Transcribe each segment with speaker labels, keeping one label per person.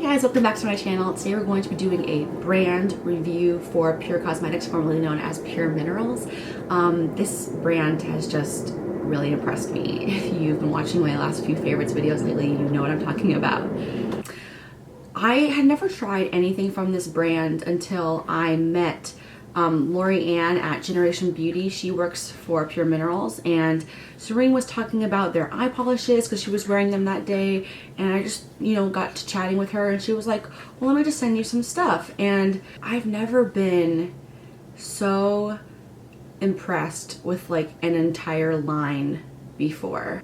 Speaker 1: Hi guys, welcome back to my channel. Today we're going to be doing a brand review for Pure Cosmetics, formerly known as Pure Minerals. This brand has just really impressed me. If you've been watching my last few favorites videos lately, you know what I'm talking about. I had never tried anything from this brand until I met Lori Ann at Generation Beauty. She works for Pure Minerals, and Serene was talking about their eye polishes because she was wearing them that day, and I just, got to chatting with her, and she was like, well, let me just send you some stuff. And I've never been so impressed with like an entire line before.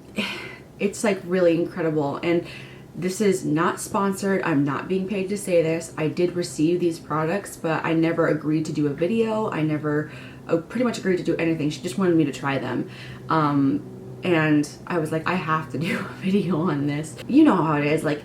Speaker 1: It's like really incredible. And this is not sponsored. I'm not being paid to say this. I did receive these products, but I never agreed to do a video. I never pretty much agreed to do anything. She just wanted me to try them. And I was like, I have to do a video on this. You know how it is. Like,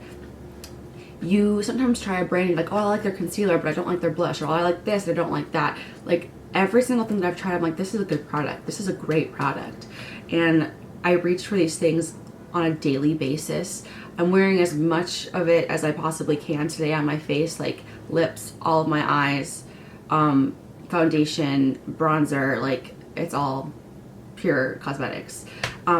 Speaker 1: you sometimes try a brand and you're like, oh, I like their concealer, but I don't like their blush. Or oh, I like this, I don't like that. Like, every single thing that I've tried, I'm like, this is a good product. This is a great product. And I reach for these things on a daily basis. I'm wearing as much of it as I possibly can today on my face, like lips, all of my eyes, foundation, bronzer, like it's all Pure Cosmetics.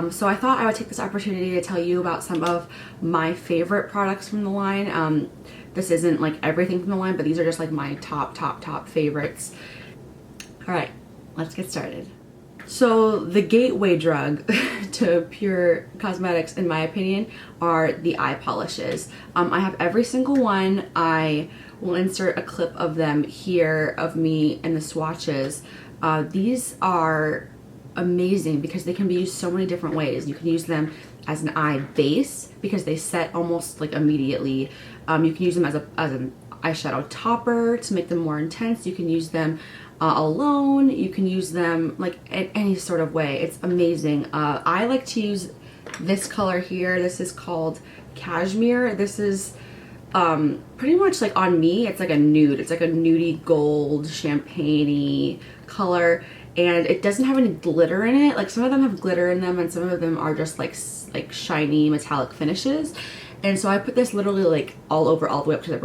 Speaker 1: So I thought I would take this opportunity to tell you about some of my favorite products from the line. This isn't like everything from the line, but these are just like my top favorites. All right, let's get started. So the gateway drug to Pure Cosmetics, in my opinion, are the eye polishes. I have every single one. I will insert a clip of them here of me and the swatches. These are amazing because they can be used so many different ways. You can use them as an eye base because they set almost like immediately. You can use them as an eyeshadow topper to make them more intense. You can use them alone. You can use them like in any sort of way. It's amazing. I like to use this color here. This is called Cashmere. This is pretty much like on me, it's like a nude. It's like a nudie gold, champagne-y color, and it doesn't have any glitter in it. Like, some of them have glitter in them and some of them are just like shiny metallic finishes. And so I put this literally like all the way up to the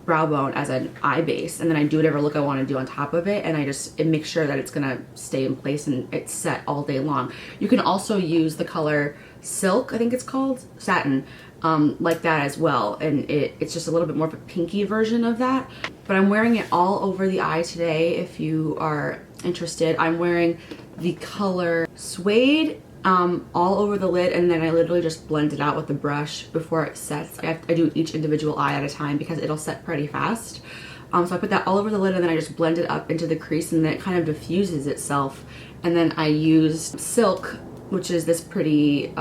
Speaker 1: brow bone as an eye base, and then I do whatever look I want to do on top of it, and it makes sure that it's gonna stay in place and it's set all day long. You can also use the color Silk, I think it's called, Satin, like that as well, and it's just a little bit more of a pinky version of that. But I'm wearing it all over the eye today if you are interested. I'm wearing the color Suede all over the lid, and then I literally just blend it out with the brush before it sets. I do each individual eye at a time because it'll set pretty fast. So I put that all over the lid, and then I just blend it up into the crease, and then it kind of diffuses itself. And then I used Silk, which is this pretty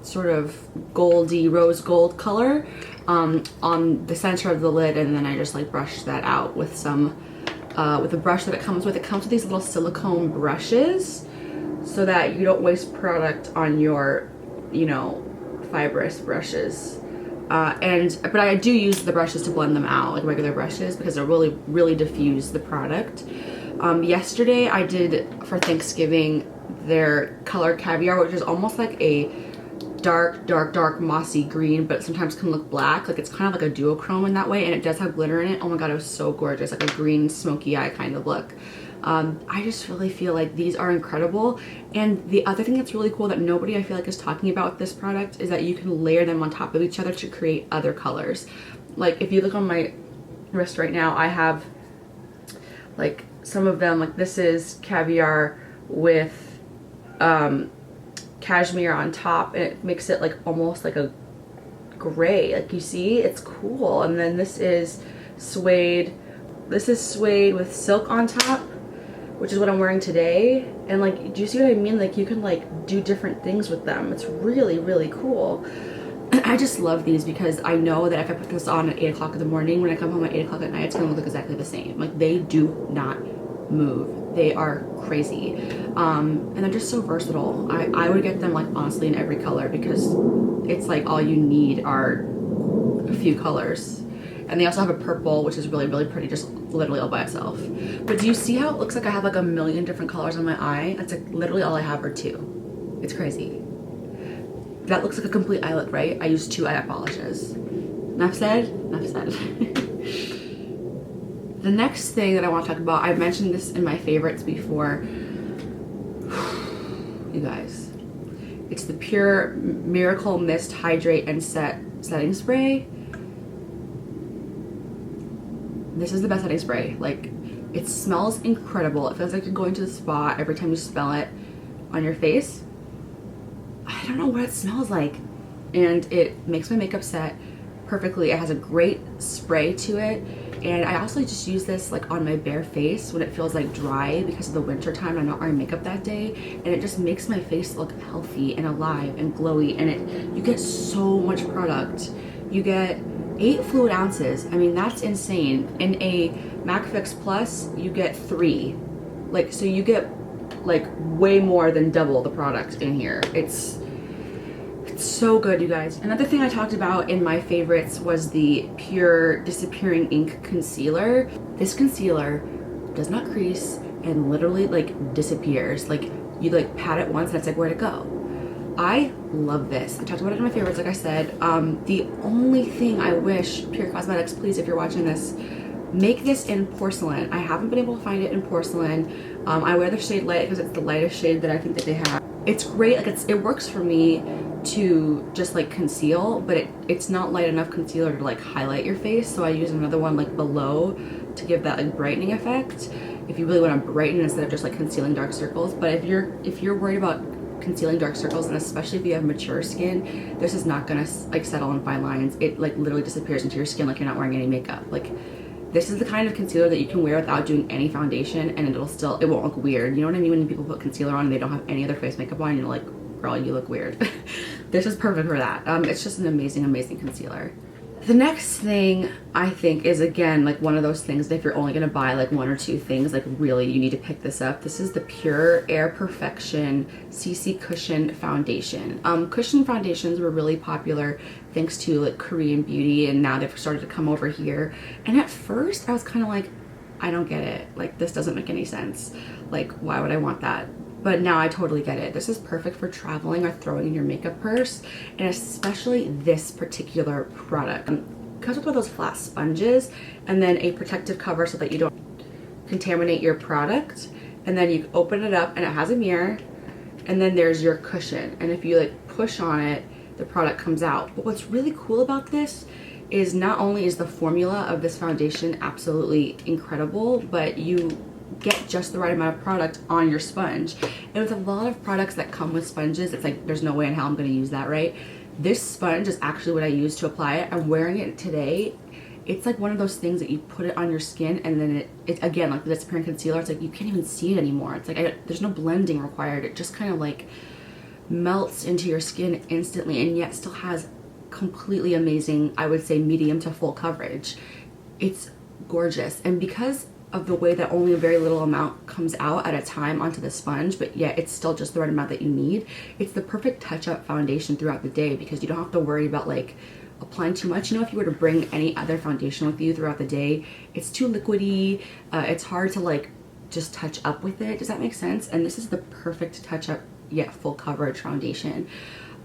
Speaker 1: sort of goldy rose gold color, on the center of the lid, and then I just like brushed that out with some with the brush that it comes with. It comes with these little silicone brushes, so that you don't waste product on your, fibrous brushes. But I do use the brushes to blend them out, like regular brushes, because they really diffuse the product. Yesterday I did, for Thanksgiving, their color Caviar, which is almost like a dark mossy green, but sometimes can look black. Like, it's kind of like a duochrome in that way, and it does have glitter in it. Oh my god, it was so gorgeous, like a green smoky eye kind of look. I just really feel like these are incredible. And the other thing that's really cool that nobody, I feel like, is talking about with this product is that you can layer them on top of each other to create other colors. Like, if you look on my wrist right now, I have like some of them, like this is Caviar with Cashmere on top, and it makes it like almost like a gray. Like, you see, it's cool. And then this is Suede. This is Suede with Silk on top, which is what I'm wearing today. And like, do you see what I mean? Like, you can like do different things with them. It's really cool. I just love these because I know that if I put this on at 8 o'clock in the morning, when I come home at 8 o'clock at night, it's gonna look exactly the same. Like, they do not move. They are crazy. And they're just so versatile. I would get them like honestly in every color, because it's like all you need are a few colors. And they also have a purple, which is really pretty, just literally all by itself. But do you see how it looks like I have like a million different colors on my eye? That's like literally all I have are 2. It's crazy. That looks like a complete eye look, right? I use 2 eye polishes. enough said, enough said. The next thing that I want to talk about, I've mentioned this in my favorites before. You guys, it's the Pur Miracle Mist Hydrate and Setting Spray. This is the best setting spray. Like, it smells incredible. It feels like you're going to the spa every time you smell it on your face. I don't know what it smells like. And it makes my makeup set perfectly. It has a great spray to it. And I also just use this like on my bare face when it feels like dry because of the winter time. I'm not wearing makeup that day. And it just makes my face look healthy and alive and glowy. And you get so much product. You get 8 fluid ounces. I mean, that's insane. In a MAC Fix Plus, you get 3. Like, so you get like way more than double the product in here. It's so good, you guys. Another thing I talked about in my favorites was the Pure Disappearing Ink Concealer. This concealer does not crease and literally like disappears. Like, you like pat it once and it's like, where'd it go? I love this. I talked about it in my favorites, like I said. The only thing I wish, Pure Cosmetics, please, if you're watching this, make this in porcelain. I haven't been able to find it in porcelain. I wear the shade Light because it's the lightest shade that I think that they have. It's great. Like, it works for me to just like conceal, but it's not light enough concealer to like highlight your face. So I use another one like below to give that like brightening effect. If you really want to brighten instead of just like concealing dark circles. But if you're worried about concealing dark circles, and especially if you have mature skin, this is not gonna like settle in fine lines. It like literally disappears into your skin like you're not wearing any makeup. Like, this is the kind of concealer that you can wear without doing any foundation and it won't look weird. You know what I mean? When people put concealer on and they don't have any other face makeup on and you're like, girl, you look weird. This is perfect for that. It's just an amazing, amazing concealer. The next thing I think is, again, like one of those things that if you're only gonna buy like 1 or 2 things, like really you need to pick this up. This is the Pure Air Perfection CC Cushion Foundation. Cushion foundations were really popular thanks to like Korean beauty, and now they've started to come over here. And at first I was kind of like, I don't get it. Like, this doesn't make any sense. Like, why would I want that? But now I totally get it. This is perfect for traveling or throwing in your makeup purse, and especially this particular product. It comes with one of those flat sponges and then a protective cover so that you don't contaminate your product. And then you open it up and it has a mirror, and then there's your cushion. And if you like push on it, the product comes out. But what's really cool about this is not only is the formula of this foundation absolutely incredible, but you get just the right amount of product on your sponge. And with a lot of products that come with sponges, it's like, there's no way in hell I'm gonna use that, right? This sponge is actually what I use to apply it. I'm wearing it today. It's like one of those things that you put it on your skin and then it again, like the disappearing concealer, it's like you can't even see it anymore. It's like, there's no blending required. It just kind of like melts into your skin instantly, and yet still has completely amazing, I would say, medium to full coverage. It's gorgeous. And because of the way that only a very little amount comes out at a time onto the sponge, but yet it's still just the right amount that you need, it's the perfect touch-up foundation throughout the day because you don't have to worry about like applying too much. You know, if you were to bring any other foundation with you throughout the day, it's too liquidy. It's hard to like just touch up with it. Does that make sense? And this is the perfect touch-up yet full coverage foundation.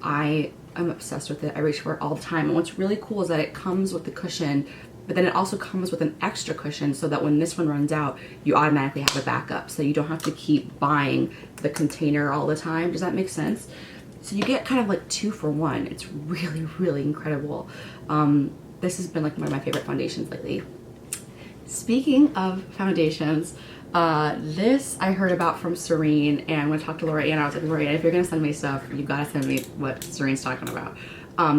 Speaker 1: I am obsessed with it. I reach for it all the time. And what's really cool is that it comes with the cushion, but then it also comes with an extra cushion so that when this one runs out, you automatically have a backup. So you don't have to keep buying the container all the time. Does that make sense? So you get kind of like 2 for 1. It's really, really incredible. This has been like one of my favorite foundations lately. Speaking of foundations, this I heard about from Serene, and when I talked to Lorraine, I was like, Lorraine, if you're gonna send me stuff, you gotta send me what Serene's talking about.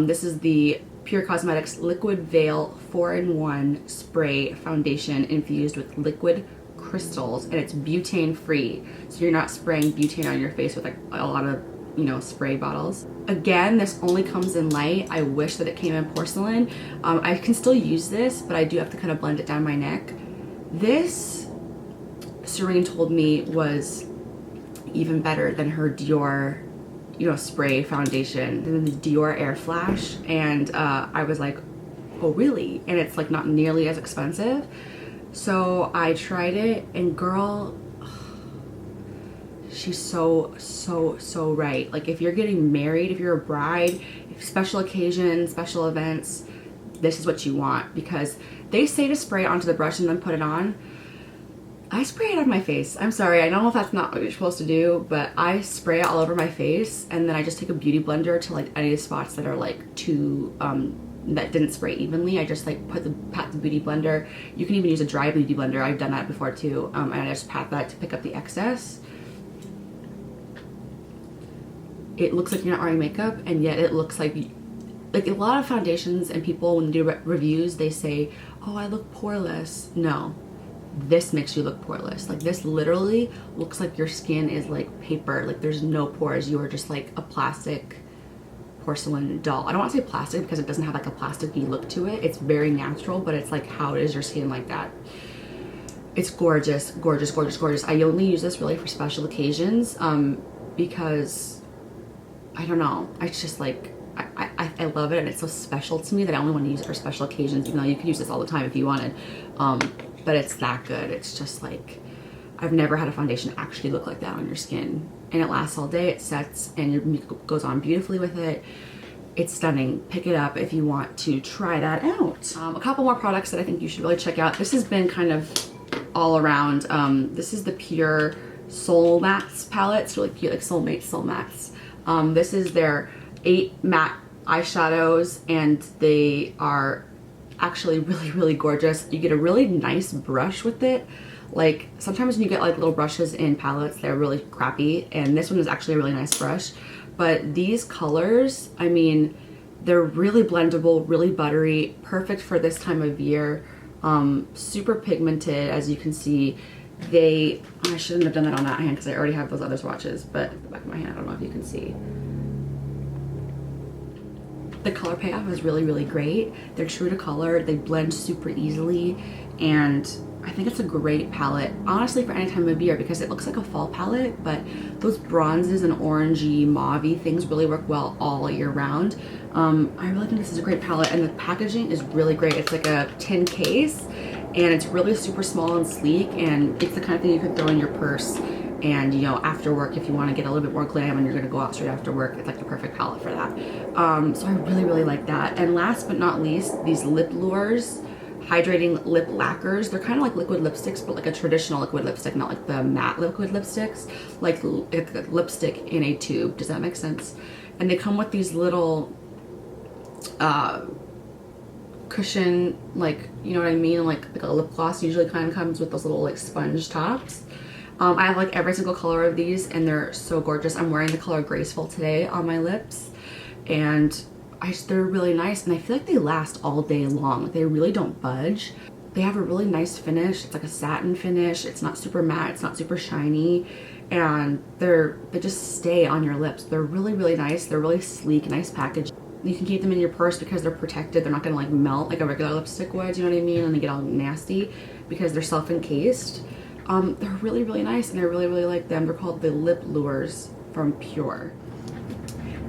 Speaker 1: This is the Pure Cosmetics Liquid Veil 4-in-1 Spray Foundation infused with liquid crystals, and it's butane free, so you're not spraying butane on your face with like a lot of, you know, spray bottles. Again, this only comes in light. I wish that it came in porcelain. I can still use this, but I do have to kind of blend it down my neck. This, Serene told me, was even better than her Dior, you know, spray foundation, than the Dior Air Flash. And I was like, oh really? And it's like not nearly as expensive. So I tried it, and girl, she's so right. Like, if you're getting married, if you're a bride, if special occasions, special events, this is what you want, because they say to spray it onto the brush and then put it on. I spray it on my face. I'm sorry, I don't know if that's not what you're supposed to do, but I spray it all over my face, and then I just take a beauty blender to like any spots that are like too that didn't spray evenly. I just like pat the beauty blender. You can even use a dry beauty blender. I've done that before too, and I just pat that to pick up the excess. It looks like you're not wearing makeup, and yet it looks like a lot of foundations and people, when they do reviews, they say, oh, I look poreless. No, this makes you look poreless. Like, this literally looks like your skin is like paper. Like, there's no pores. You are just like a plastic porcelain doll. I don't want to say plastic because it doesn't have like a plasticky look to it. It's very natural, but it's like, how is your skin like that? It's gorgeous, gorgeous, gorgeous, gorgeous. I only use this really for special occasions because I don't know. It's just like, I love it, and it's so special to me that I only want to use it for special occasions, even though you could use this all the time if you wanted. But it's that good. It's just like, I've never had a foundation actually look like that on your skin. And it lasts all day, it sets, and your makeup goes on beautifully with it. It's stunning. Pick it up if you want to try that out. A couple more products that I think you should really check out. This has been kind of all around. This is the Pure Soul Mattes palette. It's really cute, like Soulmate Soul Mattes. This is their 8 matte eyeshadows, and they are actually really, really gorgeous. You get a really nice brush with it. Like, sometimes when you get like little brushes in palettes, they're really crappy, and this one is actually a really nice brush. But these colors, I mean, they're really blendable, really buttery, perfect for this time of year. Super pigmented, as you can see. I shouldn't have done that on that hand because I already have those other swatches, but the back of my hand, I don't know if you can see. The color payoff is really, really great. They're true to color, they blend super easily, and I think it's a great palette, honestly, for any time of year, because it looks like a fall palette, but those bronzes and orangey, mauvey things really work well all year round. I really think this is a great palette, and the packaging is really great. It's like a tin case, and it's really super small and sleek, and it's the kind of thing you could throw in your purse, and you know, after work, if you want to get a little bit more glam and you're going to go out straight after work, it's like the perfect palette for that. So I really, really like that. And last but not least, these Lip Lures Hydrating Lip Lacquers. They're kind of like liquid lipsticks, but like a traditional liquid lipstick, not like the matte liquid lipsticks, like lipstick in a tube. Does that make sense? And they come with these little cushion, like, you know what I mean, like a lip gloss usually kind of comes with those little like sponge tops. I have like every single color of these, and they're so gorgeous. I'm wearing the color Graceful today on my lips, and they're really nice, and I feel like they last all day long. They really don't budge. They have a really nice finish. It's like a satin finish. It's not super matte, it's not super shiny, and they just stay on your lips. They're really, really nice. They're really sleek, nice package. You can keep them in your purse because they're protected. They're not gonna like melt like a regular lipstick would, you know what I mean? And they get all nasty because they're self-encased. They're really, really nice, and I really, really like them. They're called the Lip Lures from Pure.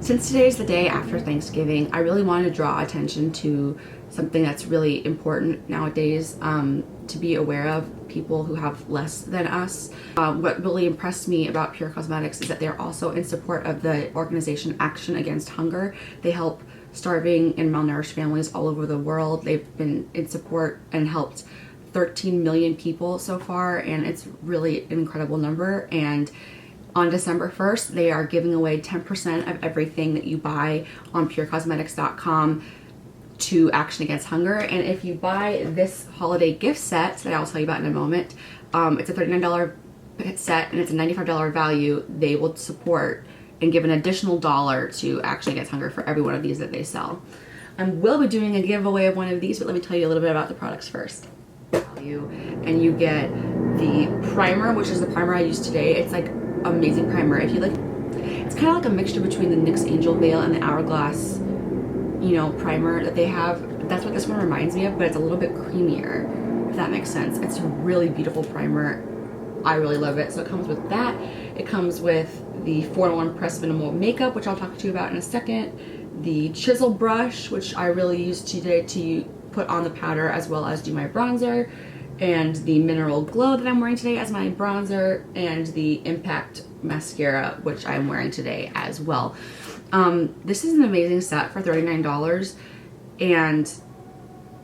Speaker 1: Since today is the day after Thanksgiving, I really wanted to draw attention to something that's really important nowadays, to be aware of people who have less than us. What really impressed me about Pure Cosmetics is that they're also in support of the organization Action Against Hunger. They help starving and malnourished families all over the world. They've been in support and helped 13 million people so far, and it's really an incredible number. And on December 1st, they are giving away 10% of everything that you buy on purecosmetics.com to Action Against Hunger. And if you buy this holiday gift set that I'll tell you about in a moment, it's a $39 set and it's a $95 value. They will support and give an additional $1 to Action Against Hunger for every one of these that they sell. I will be doing a giveaway of one of these, but let me tell you a little bit about the products first. And you get the primer, which is the primer I used today. It's like amazing primer. If you like, it's kind of like a mixture between the NYX Angel Veil and the Hourglass, you know, primer that they have. That's what this one reminds me of, but it's a little bit creamier, if that makes sense. It's a really beautiful primer. I really love it. So it comes with that. It comes with the 4-in-1 Press Minimal Makeup, which I'll talk to you about in a second. The chisel brush, which I really used today to put on the powder as well as do my bronzer, and the Mineral Glow that I'm wearing today as my bronzer, and the Impact Mascara, which I'm wearing today as well. This is an amazing set for $39, and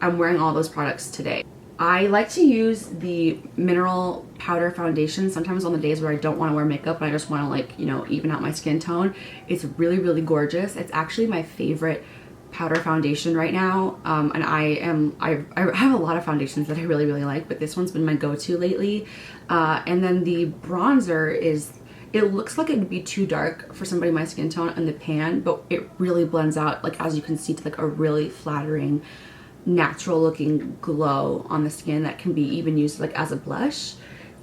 Speaker 1: I'm wearing all those products today. I like to use the mineral powder foundation sometimes on the days where I don't want to wear makeup and I just want to, like, you know, even out my skin tone. It's really, really gorgeous. It's actually my favorite powder foundation right now. And I have a lot of foundations that I really, really like, but this one's been my go-to lately. And then the bronzer is, it looks like it would be too dark for somebody my skin tone in the pan, but it really blends out, like, as you can see, to like a really flattering, natural looking glow on the skin that can be even used like as a blush.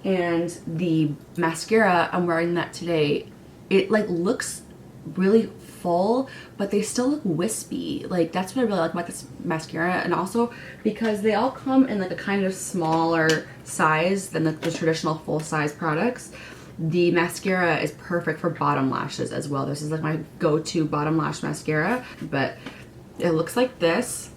Speaker 1: And the mascara, I'm wearing that today, it like looks really full, but they still look wispy. Like, that's what I really like about this mascara. And also because they all come in like a kind of smaller size than the traditional full size products, the mascara is perfect for bottom lashes as well. This is like my go-to bottom lash mascara, but it looks like this.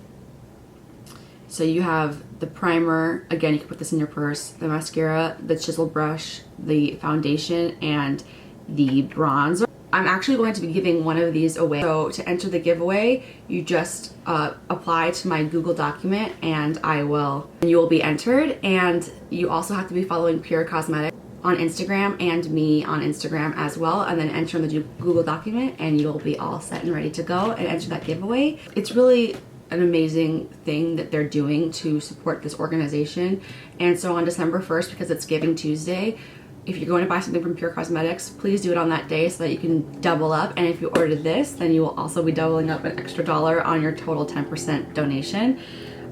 Speaker 1: So you have the primer, again, you can put this in your purse, the mascara, the chisel brush, the foundation, and the bronzer. I'm actually going to be giving one of these away. So to enter the giveaway, you just apply to my Google document and you will be entered. And you also have to be following Pure Cosmetics on Instagram and me on Instagram as well, and then enter in the Google document and you'll be all set and ready to go and enter that giveaway. It's really an amazing thing that they're doing to support this organization. And so on December 1st, because it's Giving Tuesday, if you're going to buy something from Pure Cosmetics, please do it on that day so that you can double up. And if you ordered this, then you will also be doubling up an extra $1 on your total 10% donation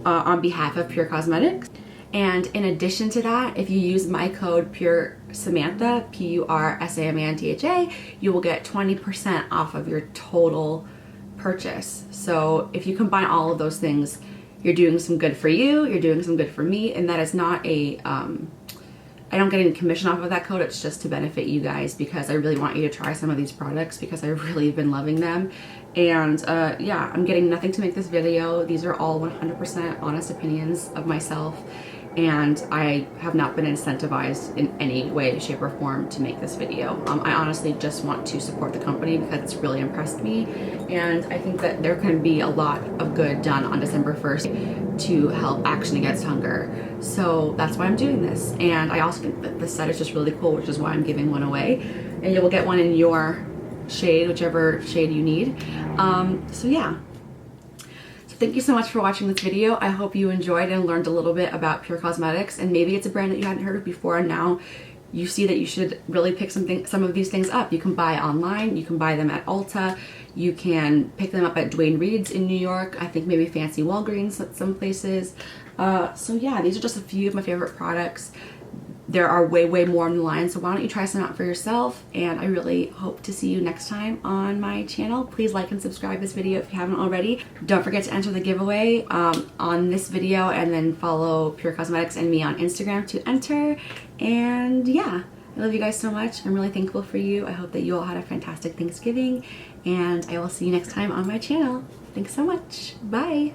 Speaker 1: on behalf of Pure Cosmetics. And in addition to that, if you use my code Pure Samantha, PURSAMANTHA, you will get 20% off of your total purchase. So if you combine all of those things, you're doing some good for you, you're doing some good for me, and that is not a I don't get any commission off of that code. It's just to benefit you guys, because I really want you to try some of these products because I've really been loving them. And yeah, I'm getting nothing to make this video. These are all 100% honest opinions of myself, and I have not been incentivized in any way, shape, or form to make this video. I honestly just want to support the company because it's really impressed me, and I think that there can be a lot of good done on December 1st to help Action Against Hunger. So that's why I'm doing this. And I also think that the set is just really cool, which is why I'm giving one away. And you will get one in your shade, whichever shade you need. So yeah. Thank you so much for watching this video. I hope you enjoyed and learned a little bit about Pure Cosmetics, and maybe it's a brand that you hadn't heard of before, and now you see that you should really pick some of these things up. You can buy online, you can buy them at Ulta, you can pick them up at Dwayne Reed's in New York, I think maybe Fancy Walgreens at some places. So yeah, these are just a few of my favorite products. There are way, way more on the line, so why don't you try some out for yourself? And I really hope to see you next time on my channel. Please like and subscribe this video if you haven't already. Don't forget to enter the giveaway on this video, and then follow Pure Cosmetics and me on Instagram to enter. And yeah, I love you guys so much. I'm really thankful for you. I hope that you all had a fantastic Thanksgiving, and I will see you next time on my channel. Thanks so much. Bye.